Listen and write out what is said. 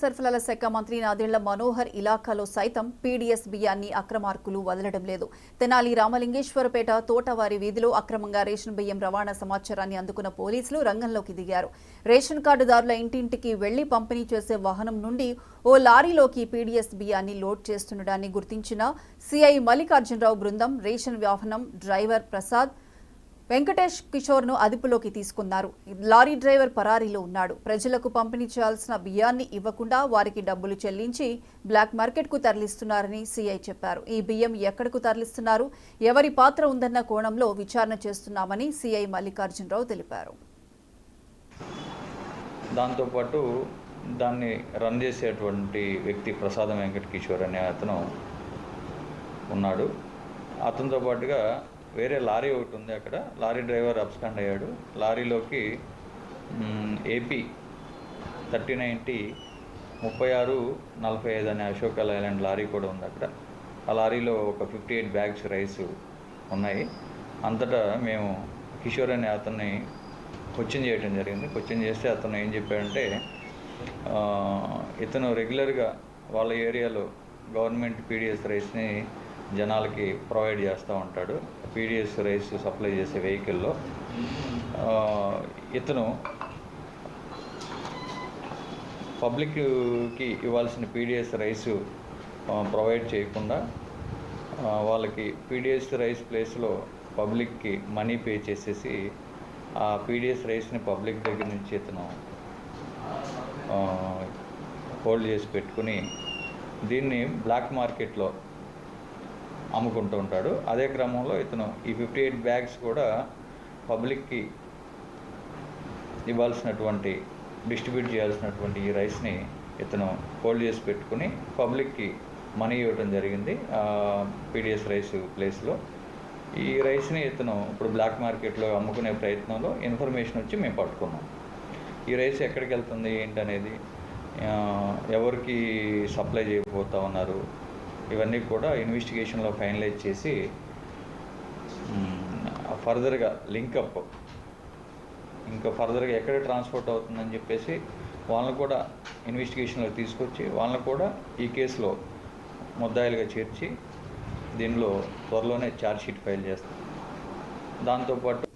సరఫరాల శాఖ మంత్రి నాదెళ్ల మనోహర్ ఇలాఖాలో సైతం పీడీఎస్ బియ్యాన్ని అక్రమార్కులు వదలడం లేదు. తెనాలి రామలింగేశ్వరపేట తోటవారి వీధిలో అక్రమంగా రేషన్ బియ్యం రవాణా సమాచారాన్ని అందుకున్న పోలీసులు రంగంలోకి దిగారు. రేషన్ కార్డుదారుల ఇంటింటికి వెళ్లి పంపిణీ చేసే వాహనం నుండి ఓ లారీలోకి పీడీఎస్ బియ్యాన్ని లోడ్ చేస్తుండడాన్ని గుర్తించిన సిఐ మల్లికార్జునరావు బృందం రేషన్ వాహనం డ్రైవర్ ప్రసాద్ వెంకటేష్ కిషోర్ను అదుపులోకి తీసుకున్నారు. లారీ డ్రైవర్ పరారీలో ఉన్నాడు. ప్రజలకు పంపిణీ చేయాల్సిన బియ్యాన్ని ఇవ్వకుండా వారికి డబ్బులు చెల్లించి బ్లాక్ మార్కెట్కు తరలిస్తున్నారని సీఐ చెప్పారు. ఈ బియ్యం ఎక్కడకు తరలిస్తున్నారు, ఎవరి పాత్ర ఉందన్న కోణంలో విచారణ చేస్తున్నామని సీఐ మల్లికార్జునరావు తెలిపారు. దాంతోపాటు దాన్ని రన్ చేసేటువంటి వ్యక్తి ప్రసాదం వెంకట కిషోర్ అనే అతను ఉన్నాడు. అతనితో పాటుగా వేరే లారీ ఒకటి ఉంది. అక్కడ లారీ డ్రైవర్ అబ్స్కాండ్ అయ్యాడు. లారీలోకి ఏపీ 3090 3645 అనే అశోక్ లైలాండ్ లారీ కూడా ఉంది. అక్కడ ఆ లారీలో ఒక 58 బ్యాగ్స్ రైస్ ఉన్నాయి. అంతటా మేము కిషోర్ అనే అతన్ని క్వశ్చన్ చేయడం జరిగింది. క్వశ్చన్ చేస్తే అతను ఏం చెప్పాడంటే, ఇతను రెగ్యులర్గా వాళ్ళ ఏరియాలో గవర్నమెంట్ పీడీఎస్ రైస్ని జనాలకి ప్రొవైడ్ చేస్తూ ఉంటాడు. పీడీఎస్ రైస్ సప్లై చేసే వెహికల్లో ఇతను పబ్లిక్కి ఇవ్వాల్సిన పీడీఎస్ రైస్ ప్రొవైడ్ చేయకుండా వాళ్ళకి పీడీఎస్ రైస్ ప్లేస్లో పబ్లిక్కి మనీ పే చేసేసి ఆ పీడీఎస్ రైస్ని పబ్లిక్ దగ్గర నుంచి ఇతను హోల్డ్ చేసి పెట్టుకుని దీన్ని బ్లాక్ మార్కెట్లో అమ్ముకుంటూ ఉంటాడు. అదే క్రమంలో ఇతను ఈ 58 బ్యాగ్స్ కూడా పబ్లిక్కి ఇవ్వాల్సినటువంటి డిస్ట్రిబ్యూట్ చేయాల్సినటువంటి ఈ రైస్ని ఇతను హోల్డ్ చేసి పెట్టుకుని పబ్లిక్కి మనీ ఇవ్వడం జరిగింది. పీడీఎస్ రైస్ ప్లేస్లో ఈ రైస్ని ఇతను ఇప్పుడు బ్లాక్ మార్కెట్లో అమ్ముకునే ప్రయత్నంలో ఇన్ఫర్మేషన్ వచ్చి మేము పట్టుకున్నాం. ఈ రైస్ ఎక్కడికి వెళ్తుంది ఏంటనేది, ఎవరికి సప్లై చేయకపోతా ఉన్నారు, ఇవన్నీ కూడా ఇన్వెస్టిగేషన్లో ఫైనలైజ్ చేసి ఫర్దర్గా లింకప్ ఇంకా ఫర్దర్గా ఎక్కడ ట్రాన్స్పోర్ట్ అవుతుందని చెప్పేసి వాళ్ళని కూడా ఇన్వెస్టిగేషన్లో తీసుకొచ్చి వాళ్ళని కూడా ఈ కేసులో ముద్దాయిలుగా చేర్చి దీనిలో త్వరలోనే ఛార్జ్షీట్ ఫైల్ చేస్తాం. దాంతోపాటు